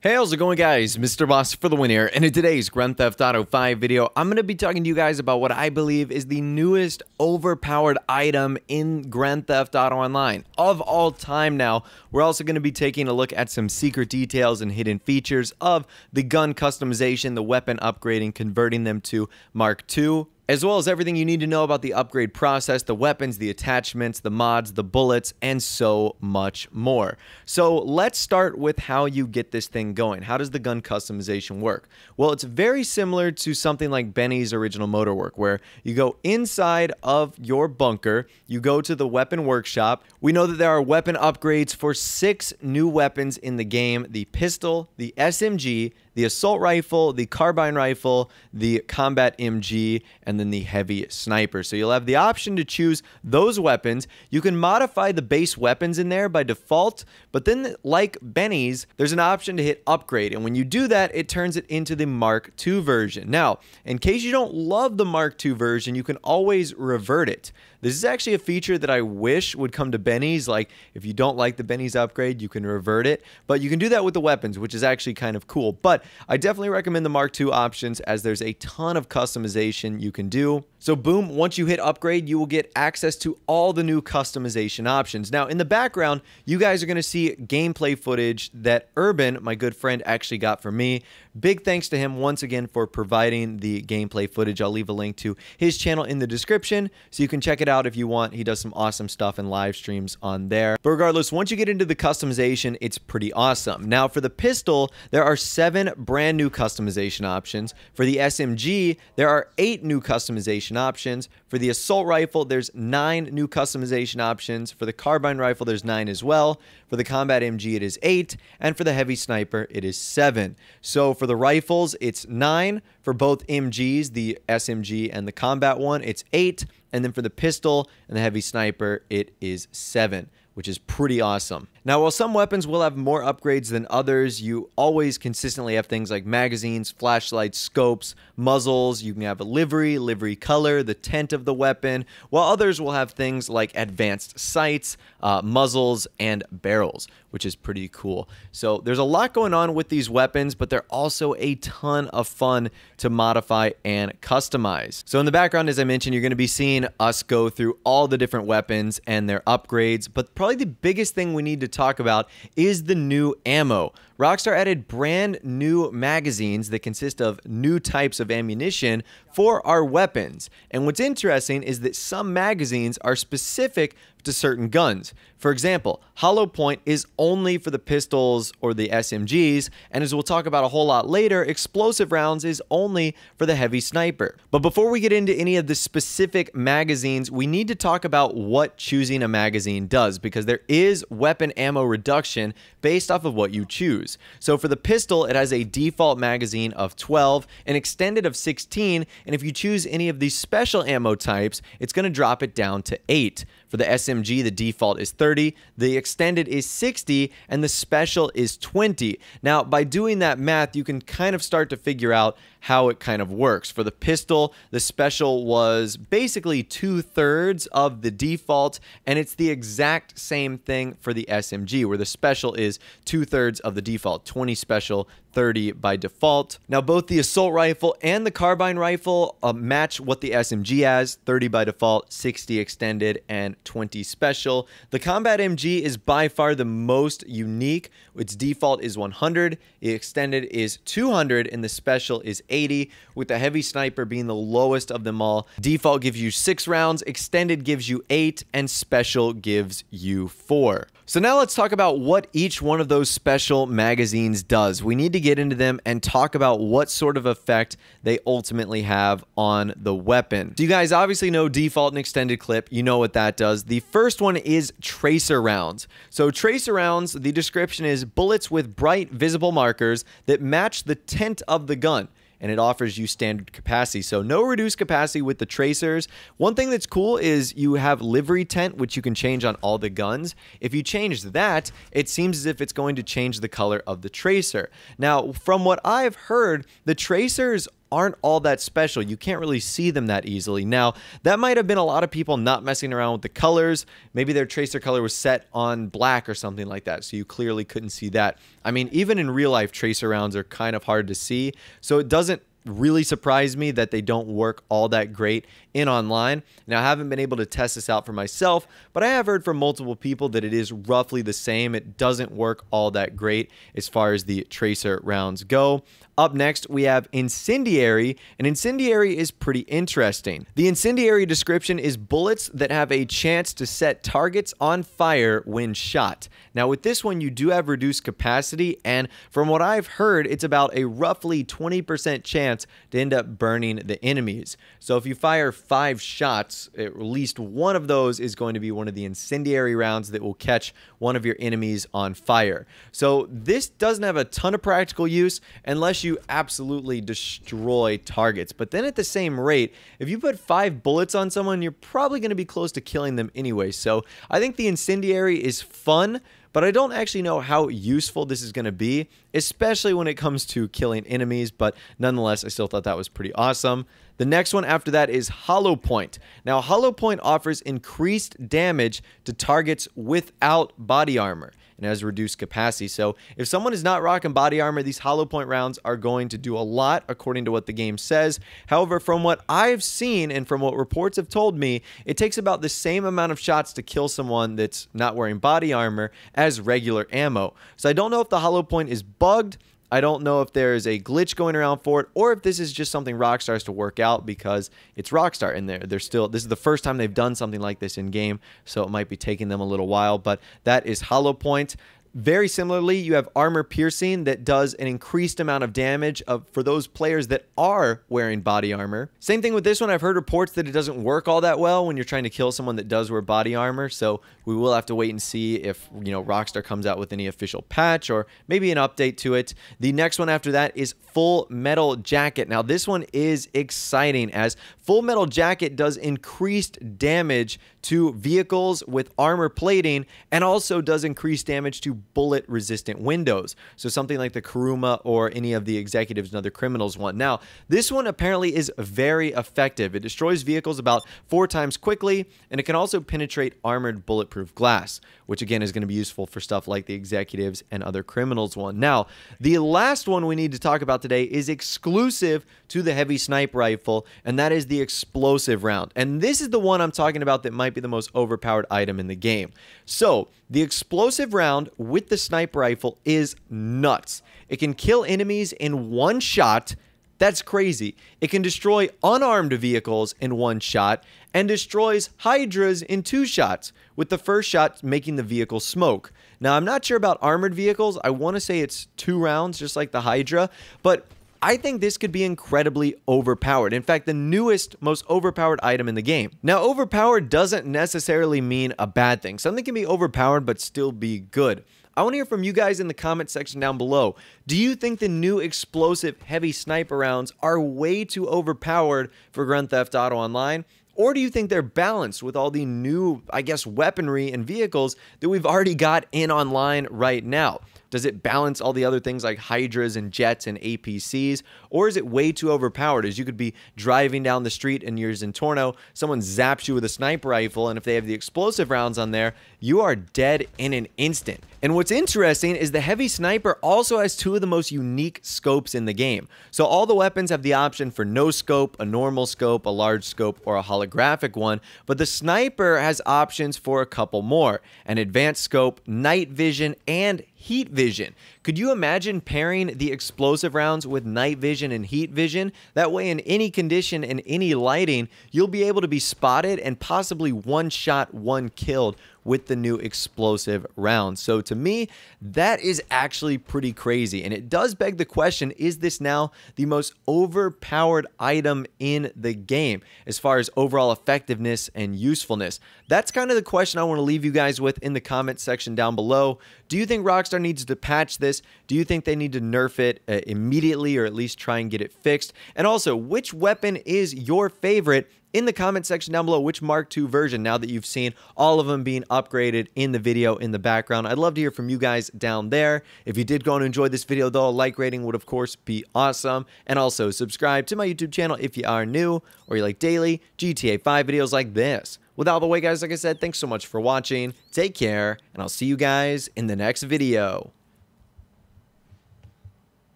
Hey, how's it going, guys? Mr. Boss for the win here, and in today's Grand Theft Auto 5 video, I'm going to be talking to you guys about what I believe is the newest overpowered item in Grand Theft Auto Online of all time now. We're also going to be taking a look at some secret details and hidden features of the gun customization, the weapon upgrading, converting them to Mark II, as well as everything you need to know about the upgrade process, the weapons, the attachments, the mods, the bullets, and so much more. So let's start with how you get this thing going. How does the gun customization work? Well, it's very similar to something like Benny's original Motorwork, where you go inside of your bunker, you go to the weapon workshop. We know that there are weapon upgrades for 6 new weapons in the game: the pistol, the SMG, the assault rifle, the carbine rifle, the combat MG, and then the heavy sniper. So you'll have the option to choose those weapons. You can modify the base weapons in there by default, but then like Benny's, there's an option to hit upgrade. And when you do that, it turns it into the Mark II version. Now, in case you don't love the Mark II version, you can always revert it. This is actually a feature that I wish would come to Benny's. Like, if you don't like the Benny's upgrade, you can revert it. But you can do that with the weapons, which is actually kind of cool. But I definitely recommend the Mark II options, as there's a ton of customization you can do. So boom, once you hit upgrade, you will get access to all the new customization options. Now, in the background, you guys are going to see gameplay footage that Urban, my good friend, actually got for me. Big thanks to him once again for providing the gameplay footage. I'll leave a link to his channel in the description, so you can check it out if you want. He does some awesome stuff and live streams on there. But regardless, once you get into the customization, it's pretty awesome. Now, for the pistol, there are 7 brand new customization options. For the SMG, there are 8 new customization options. For the assault rifle, there's 9 new customization options. For the carbine rifle, there's 9 as well. For the combat MG, it is 8. And for the heavy sniper, it is 7. So for the rifles, it's 9. For both MGs, the SMG and the combat one, it's 8. And then for the pistol and the heavy sniper, it is 7, which is pretty awesome. Now, while some weapons will have more upgrades than others, you always consistently have things like magazines, flashlights, scopes, muzzles. You can have a livery color, the tint of the weapon, while others will have things like advanced sights, muzzles, and barrels, which is pretty cool. So there's a lot going on with these weapons, but they're also a ton of fun to modify and customize. So in the background, as I mentioned, you're going to be seeing us go through all the different weapons and their upgrades, but probably the biggest thing we need to talk about is the new ammo. Rockstar added brand new magazines that consist of new types of ammunition for our weapons. And what's interesting is that some magazines are specific to certain guns. For example, hollow point is only for the pistols or the SMGs, and as we'll talk about a whole lot later, explosive rounds is only for the heavy sniper. But before we get into any of the specific magazines, we need to talk about what choosing a magazine does, because there is weapon ammo reduction based off of what you choose. So for the pistol, it has a default magazine of 12, an extended of 16, and if you choose any of these special ammo types, it's going to drop it down to 8. For the SMG, the default is 30, the extended is 60, and the special is 20. Now, by doing that math, you can kind of start to figure out how it kind of works. For the pistol, the special was basically 2/3 of the default, and it's the exact same thing for the SMG, where the special is 2/3 of the default, 20 special, 30 by default. Now, both the assault rifle and the carbine rifle match what the SMG has: 30 by default, 60 extended, and 20 special. The combat MG is by far the most unique. Its default is 100, the extended is 200, and the special is 80, with the heavy sniper being the lowest of them all. Default gives you 6 rounds, extended gives you 8, and special gives you 4. So now let's talk about what each one of those special magazines does. We need to get into them and talk about what sort of effect they ultimately have on the weapon. So you guys obviously know default and extended clip. You know what that does. The first one is tracer rounds. So tracer rounds, the description is bullets with bright visible markers that match the tint of the gun, and it offers you standard capacity. So no reduced capacity with the tracers. One thing that's cool is you have livery tint, which you can change on all the guns. If you change that, it seems as if it's going to change the color of the tracer. Now, from what I've heard, the tracers aren't all that special. You can't really see them that easily. Now, that might have been a lot of people not messing around with the colors. Maybe their tracer color was set on black or something like that, so you clearly couldn't see that. I mean, even in real life, tracer rounds are kind of hard to see, so it doesn't really surprise me that they don't work all that great in online. Now, I haven't been able to test this out for myself, but I have heard from multiple people that it is roughly the same. It doesn't work all that great as far as the tracer rounds go. Up next, we have Incendiary, and Incendiary is pretty interesting. The Incendiary description is bullets that have a chance to set targets on fire when shot. Now, with this one, you do have reduced capacity, and from what I've heard, it's about a roughly 20% chance to end up burning the enemies. So if you fire 5 shots, at least one of those is going to be one of the Incendiary rounds that will catch one of your enemies on fire. So this doesn't have a ton of practical use unless you absolutely destroy targets. But then at the same rate, if you put 5 bullets on someone, you're probably going to be close to killing them anyway. So I think the Incendiary is fun, but I don't actually know how useful this is going to be, especially when it comes to killing enemies. But nonetheless, I still thought that was pretty awesome. The next one after that is Hollow Point. Now, Hollow Point offers increased damage to targets without body armor and has reduced capacity. So if someone is not rocking body armor, these Hollow Point rounds are going to do a lot according to what the game says. However, from what I've seen and from what reports have told me, it takes about the same amount of shots to kill someone that's not wearing body armor as regular ammo. So I don't know if the Hollow Point is bugged. I don't know if there is a glitch going around for it, or if this is just something Rockstar has to work out because it's Rockstar and they're still, this is the first time they've done something like this in game, so it might be taking them a little while. But that is Hollow Point. Very similarly, you have Armor Piercing that does an increased amount of damage for those players that are wearing body armor. Same thing with this one. I've heard reports that it doesn't work all that well when you're trying to kill someone that does wear body armor, so we will have to wait and see if, you know, Rockstar comes out with any official patch or maybe an update to it. The next one after that is Full Metal Jacket. Now, this one is exciting as Full Metal Jacket does increased damage to vehicles with armor plating and also does increased damage to bullet resistant windows. So something like the Kuruma or any of the executives and other criminals one. Now, this one apparently is very effective. It destroys vehicles about 4 times quickly, and it can also penetrate armored bulletproof glass, which again is going to be useful for stuff like the executives and other criminals one. Now, the last one we need to talk about today is exclusive to the heavy sniper rifle, and that is the explosive round. And this is the one I'm talking about that might be the most overpowered item in the game. So, the explosive round with the sniper rifle is nuts. It can kill enemies in 1 shot. That's crazy. It can destroy unarmed vehicles in 1 shot and destroys hydras in 2 shots, with the first shot making the vehicle smoke. Now, I'm not sure about armored vehicles. I want to say it's 2 rounds, just like the Hydra, but I think this could be incredibly overpowered. In fact, the newest, most overpowered item in the game. Now, overpowered doesn't necessarily mean a bad thing. Something can be overpowered but still be good. I want to hear from you guys in the comment section down below. Do you think the new explosive heavy sniper rounds are way too overpowered for Grand Theft Auto Online? Or do you think they're balanced with all the new, I guess, weaponry and vehicles that we've already got in online right now? Does it balance all the other things like Hydras and jets and APCs? Or is it way too overpowered as you could be driving down the street in your Zentorno, someone zaps you with a sniper rifle, and if they have the explosive rounds on there, you are dead in an instant. And what's interesting is the heavy sniper also has 2 of the most unique scopes in the game. So all the weapons have the option for no scope, a normal scope, a large scope, or a holographic one, but the sniper has options for a couple more: an advanced scope, night vision, and heat vision. Could you imagine pairing the explosive rounds with night vision and heat vision? That way, in any condition and any lighting, you'll be able to be spotted and possibly 1 shot, 1 killed with the new explosive rounds. So to me, that is actually pretty crazy. And it does beg the question, is this now the most overpowered item in the game as far as overall effectiveness and usefulness? That's kind of the question I want to leave you guys with in the comment section down below. Do you think Rockstar needs to patch this? Do you think they need to nerf it immediately, or at least try and get it fixed? And also, which weapon is your favorite in the comment section down below which Mark II version, now that you've seen all of them being upgraded in the video in the background. I'd love to hear from you guys down there. If you did go and enjoy this video though, a like rating would of course be awesome. And also subscribe to my YouTube channel if you are new or you like daily GTA 5 videos like this. With all the way guys, like I said, thanks so much for watching. Take care, and I'll see you guys in the next video.